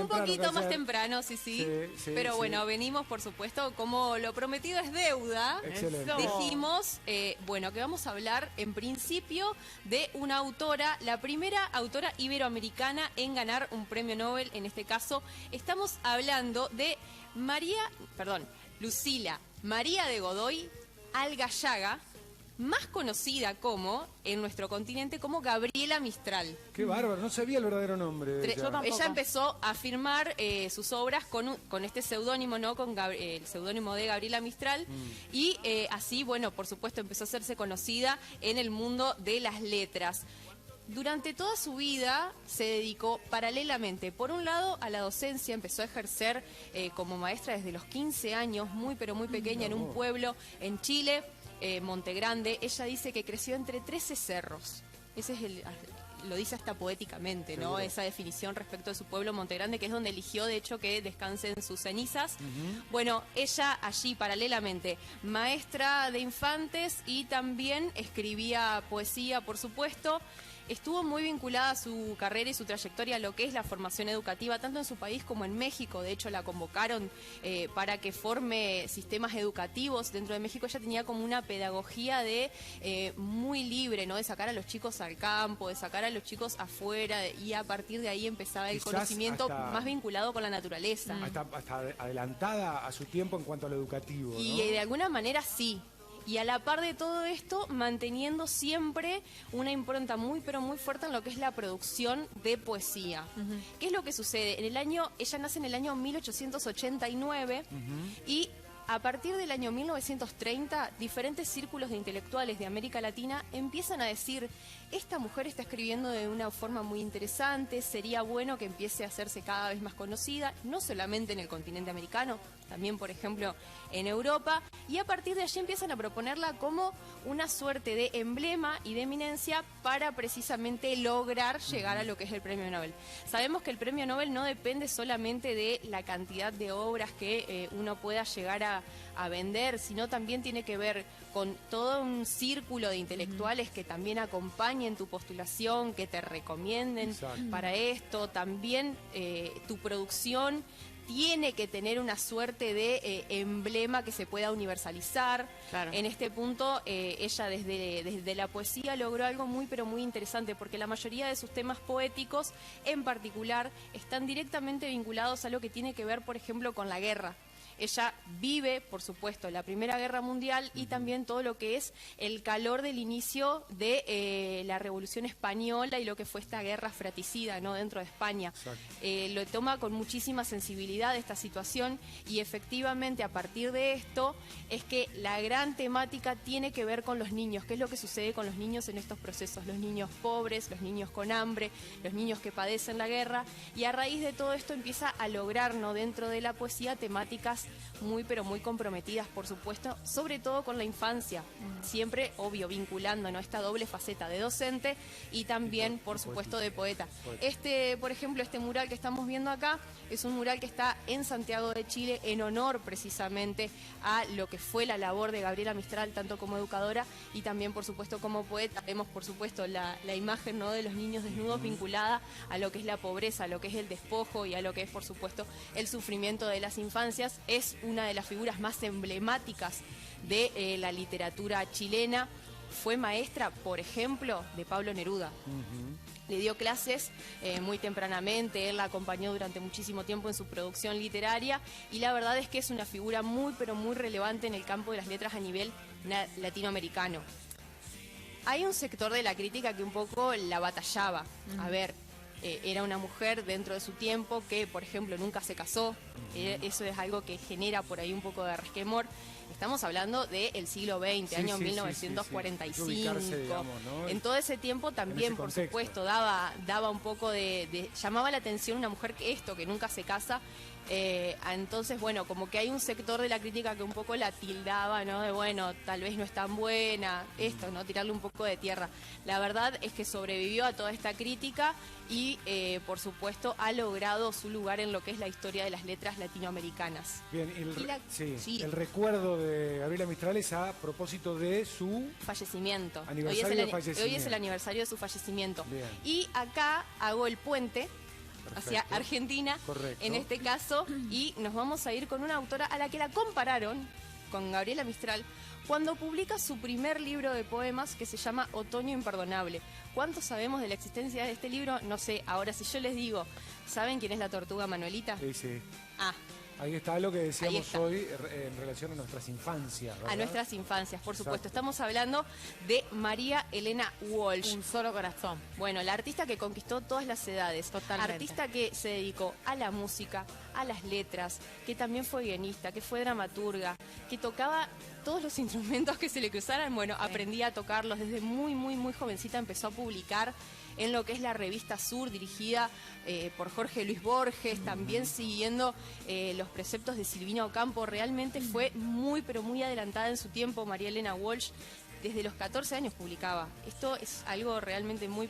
temprano. Un poquito más temprano, sí. Pero bueno, venimos, por supuesto, como lo prometido es deuda. Excelente. Dijimos, bueno, que vamos a hablar en principio de una autora, la primera autora iberoamericana en ganar un premio Nobel. En este caso, estamos hablando de Lucila María de Godoy Algayaga, más conocida como, en nuestro continente, como Gabriela Mistral. Qué bárbaro, no sabía el verdadero nombre de ella. Ella empezó a firmar sus obras con este seudónimo, ¿no? Con el seudónimo de Gabriela Mistral. Y así, bueno, por supuesto, empezó a hacerse conocida en el mundo de las letras. Durante toda su vida se dedicó paralelamente, por un lado, a la docencia. Empezó a ejercer como maestra desde los 15 años, muy pero muy pequeña, en un pueblo en Chile, Montegrande. Ella dice que creció entre 13 cerros. Ese es lo dice hasta poéticamente, ¿no? Seguro. Esa definición respecto de su pueblo, Montegrande, que es donde eligió, de hecho, que descansen sus cenizas. Bueno, ella allí, paralelamente, maestra de infantes y también escribía poesía, por supuesto. Estuvo muy vinculada a su carrera y su trayectoria a lo que es la formación educativa, tanto en su país como en México. De hecho, la convocaron para que forme sistemas educativos dentro de México. Ella tenía como una pedagogía muy libre, ¿no? De sacar a los chicos al campo, de sacar a los chicos afuera, y a partir de ahí empezaba el Quizás conocimiento hasta más vinculado con la naturaleza. Hasta adelantada a su tiempo en cuanto a lo educativo, ¿no? Y de alguna manera sí. Y a la par de todo esto, manteniendo siempre una impronta muy pero muy fuerte en lo que es la producción de poesía. ¿Qué es lo que sucede? Ella nace en el año 1889 y a partir del año 1930, diferentes círculos de intelectuales de América Latina empiezan a decir: esta mujer está escribiendo de una forma muy interesante, sería bueno que empiece a hacerse cada vez más conocida, no solamente en el continente americano, también, por ejemplo, en Europa. Y a partir de allí empiezan a proponerla como una suerte de emblema y de eminencia para precisamente lograr llegar a lo que es el premio Nobel. Sabemos que el premio Nobel no depende solamente de la cantidad de obras que uno pueda llegar a vender, sino también tiene que ver con todo un círculo de intelectuales que también acompañen tu postulación, que te recomienden para esto. También tu producción tiene que tener una suerte de emblema que se pueda universalizar. Claro. En este punto, ella desde la poesía logró algo muy pero muy interesante, porque la mayoría de sus temas poéticos, en particular, están directamente vinculados a lo que tiene que ver, por ejemplo, con la guerra. Ella vive, por supuesto, la Primera Guerra Mundial y también todo lo que es el calor del inicio de la Revolución Española y lo que fue esta guerra fratricida, ¿no?, dentro de España. Lo toma con muchísima sensibilidad esta situación, y efectivamente a partir de esto es que la gran temática tiene que ver con los niños. ¿Qué es lo que sucede con los niños en estos procesos? Los niños pobres, los niños con hambre, los niños que padecen la guerra, y a raíz de todo esto empieza a lograr, ¿no?, dentro de la poesía, temáticas muy pero muy comprometidas, por supuesto, sobre todo con la infancia, siempre, obvio, vinculando, ¿no?, esta doble faceta de docente y también, por supuesto, de poeta. Por ejemplo, este mural que estamos viendo acá es un mural que está en Santiago de Chile en honor precisamente a lo que fue la labor de Gabriela Mistral, tanto como educadora y también, por supuesto, como poeta. Vemos, por supuesto, la imagen, ¿no?, de los niños desnudos vinculada a lo que es la pobreza, a lo que es el despojo y a lo que es, por supuesto, el sufrimiento de las infancias. Es una de las figuras más emblemáticas de la literatura chilena. Fue maestra, por ejemplo, de Pablo Neruda. Le dio clases muy tempranamente, él la acompañó durante muchísimo tiempo en su producción literaria, y la verdad es que es una figura muy pero muy relevante en el campo de las letras a nivel latinoamericano. Hay un sector de la crítica que un poco la batallaba. A ver, era una mujer dentro de su tiempo que, por ejemplo, nunca se casó. Eso es algo que genera por ahí un poco de resquemor. Estamos hablando del siglo XX, año 1945. Digamos, ¿no? En todo ese tiempo también, por supuesto, daba un poco llamaba la atención una mujer que nunca se casa. Entonces, bueno, como que hay un sector de la crítica que un poco la tildaba, ¿no?, de, bueno, tal vez no es tan buena, ¿no?, tirarle un poco de tierra. La verdad es que sobrevivió a toda esta crítica y, por supuesto, ha logrado su lugar en lo que es la historia de las letras latinoamericanas. Bien, el recuerdo de Gabriela Mistral es a propósito de su fallecimiento. Aniversario de fallecimiento. Hoy es el aniversario de su fallecimiento. Bien. Y acá hago el puente hacia Argentina, correcto, en este caso, y nos vamos a ir con una autora a la que la compararon con Gabriela Mistral cuando publica su primer libro de poemas que se llama Otoño Imperdonable. ¿Cuánto sabemos de la existencia de este libro? No sé. Ahora, si yo les digo, ¿saben quién es la tortuga Manuelita? Sí. Ah. Ahí está lo que decíamos hoy en relación a nuestras infancias, ¿verdad? A nuestras infancias, por supuesto. Exacto. Estamos hablando de María Elena Walsh. Un solo corazón. Bueno, la artista que conquistó todas las edades. Totalmente. Artista que se dedicó a la música, a las letras, que también fue guionista, que fue dramaturga, que tocaba todos los instrumentos que se le cruzaran. Bueno, Sí. aprendía a tocarlos desde muy jovencita. Empezó a publicar en lo que es la revista Sur, dirigida por Jorge Luis Borges, también siguiendo los preceptos de Silvina Ocampo. Realmente fue muy adelantada en su tiempo María Elena Walsh. Desde los 14 años publicaba. Esto es algo realmente muy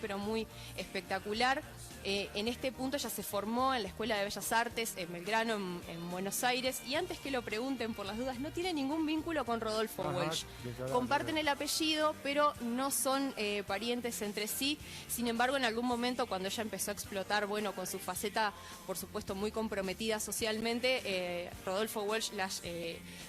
espectacular. En este punto ella se formó en la Escuela de Bellas Artes en Belgrano, en Buenos Aires, y antes que lo pregunten por las dudas, no tiene ningún vínculo con Rodolfo Walsh. Comparten el apellido, pero no son parientes entre sí. Sin embargo, en algún momento, cuando ella empezó a explotar, bueno, con su faceta, por supuesto, muy comprometida socialmente, Rodolfo Walsh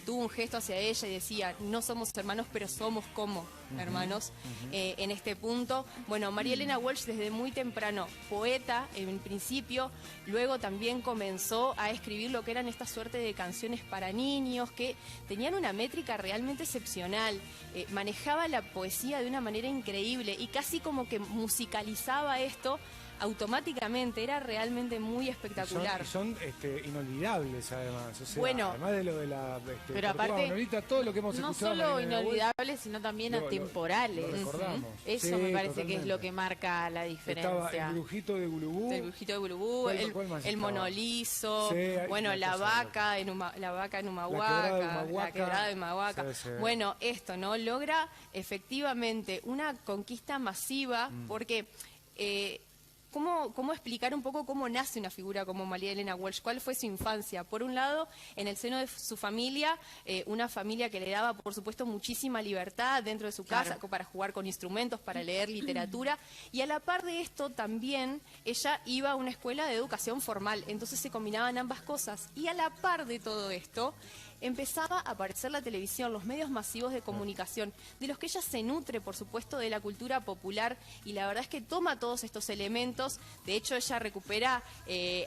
tuvo un gesto hacia ella y decía, no somos hermanos, pero somos como hermanos. En este punto, bueno, María Elena Walsh desde muy temprano, poeta en principio, luego también comenzó a escribir lo que eran esta suerte de canciones para niños que tenían una métrica realmente excepcional, manejaba la poesía de una manera increíble y casi como que musicalizaba esto automáticamente. Era realmente muy espectacular. Son inolvidables además, o sea, bueno, además de lo de la pero aparte, Manolita, todo lo que hemos no escuchado solo inolvidables, sino también atemporales. Lo recordamos. Eso Sí, me parece totalmente. que es lo que marca la diferencia. Estaba el brujito de Gulubú. El brujito de Gulubú, el monolizo, Sí, bueno, la vaca en Humahuaca, la quebrada de Humahuaca. Sí. Bueno, esto, ¿no? Logra efectivamente una conquista masiva porque... ¿Cómo explicar un poco cómo nace una figura como María Elena Walsh? ¿Cuál fue su infancia? Por un lado, en el seno de su familia, una familia que le daba, por supuesto, muchísima libertad dentro de su casa, para jugar con instrumentos, para leer literatura. Y a la par de esto, también ella iba a una escuela de educación formal. Entonces se combinaban ambas cosas. Y a la par de todo esto, empezaba a aparecer la televisión, los medios masivos de comunicación, de los que ella se nutre, por supuesto, de la cultura popular, y la verdad es que toma todos estos elementos. De hecho, ella recupera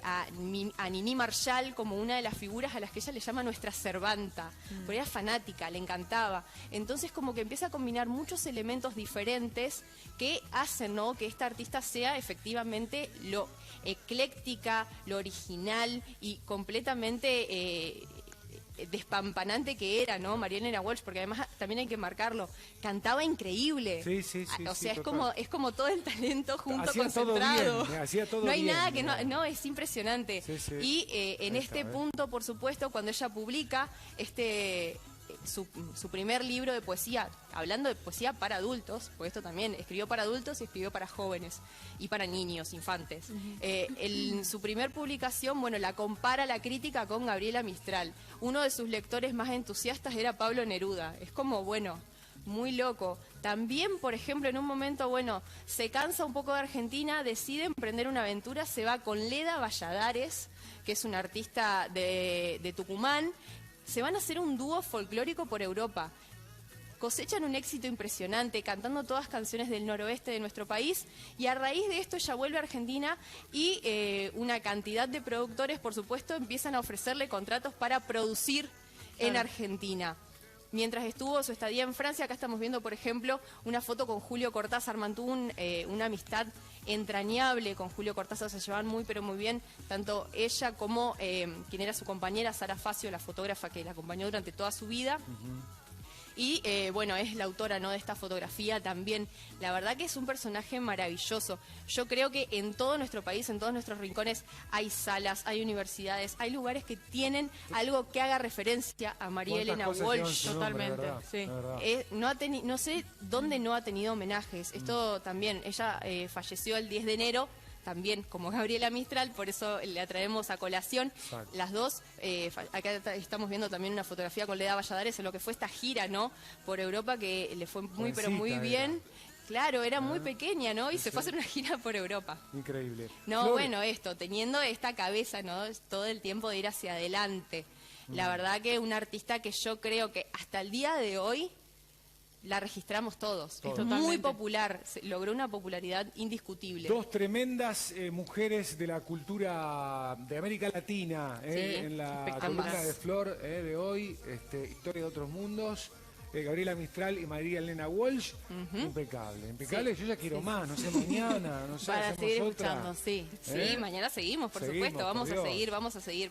a Nini Marshall como una de las figuras a las que ella le llama nuestra servanta, porque era fanática, le encantaba. Entonces, como que empieza a combinar muchos elementos diferentes que hacen, ¿no?, que esta artista sea efectivamente lo ecléctica, lo original y completamente... despampanante que era, ¿no? María Elena Walsh, porque además también hay que marcarlo, cantaba increíble. Sí, o sea, total. es como todo el talento junto, hacía concentrado. Todo bien, hacía todo no hay bien, nada que no, es impresionante. Sí. Y en este punto, por supuesto, cuando ella publica su primer libro de poesía, hablando de poesía para adultos, porque esto también escribió para adultos y escribió para jóvenes y para niños, infantes. En su primer publicación, bueno, la compara la crítica con Gabriela Mistral. Uno de sus lectores más entusiastas era Pablo Neruda. Es como, bueno, muy loco. También, por ejemplo, en un momento, bueno, se cansa un poco de Argentina, decide emprender una aventura, se va con Leda Valladares, que es una artista de Tucumán. Se van a hacer un dúo folclórico por Europa. Cosechan un éxito impresionante, cantando todas canciones del noroeste de nuestro país, y a raíz de esto ella vuelve a Argentina y una cantidad de productores, por supuesto, empiezan a ofrecerle contratos para producir en Argentina. Mientras estuvo su estadía en Francia, acá estamos viendo, por ejemplo, una foto con Julio Cortázar. Mantuvo una amistad entrañable con Julio Cortázar, se llevaban muy bien, tanto ella como quien era su compañera, Sara Facio, la fotógrafa que la acompañó durante toda su vida. Y bueno, es la autora, ¿no?, de esta fotografía también. La verdad que es un personaje maravilloso. Yo creo que en todo nuestro país, en todos nuestros rincones, hay salas, hay universidades, hay lugares que tienen algo que haga referencia a María Elena Walsh. Totalmente, sí. No sé dónde no ha tenido homenajes. Esto también, ella falleció el 10 de enero, también como Gabriela Mistral, por eso le traemos a colación. Exacto. Las dos. Acá estamos viendo también una fotografía con Leda Valladares en lo que fue esta gira, ¿no?, por Europa, que le fue muy bien. Claro, era muy pequeña, ¿no? Y se fue a hacer una gira por Europa. Increíble. No, Flor, bueno, teniendo esta cabeza, ¿no? Todo el tiempo de ir hacia adelante. La verdad que una artista que yo creo que hasta el día de hoy la registramos todos. Muy popular, logró una popularidad indiscutible. dos tremendas mujeres de la cultura de América Latina, en la columna de Flor de hoy, Historia de otros mundos. Gabriela Mistral y María Elena Walsh, impecable, impecable. Yo ya quiero más, no sé, mañana, no sé, para seguir otra. escuchando, sí. Sí, mañana seguimos, por supuesto, vamos a seguir